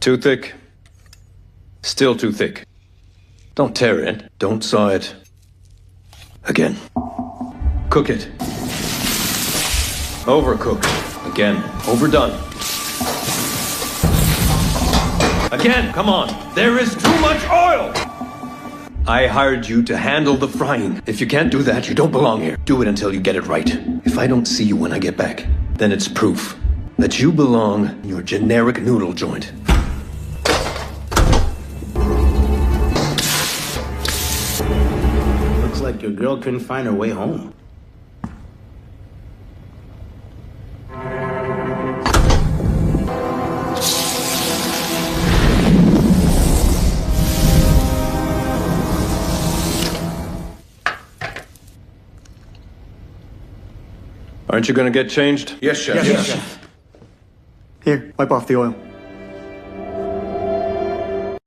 Too thick? Still too thick. Don't tear it. Don't saw it. Again. Cook it. Overcooked. Again. Overdone. Again, come on. There is too much oil! I hired you to handle the frying. If you can't do that, you don't belong here. Do it until you get it right. If I don't see you when I get back, then it's proof that you belong in your generic noodle joint. Looks like your girl couldn't find her way home. Aren't you gonna get changed? Yes, Chef. Yes, Chef. Here, wipe off the oil.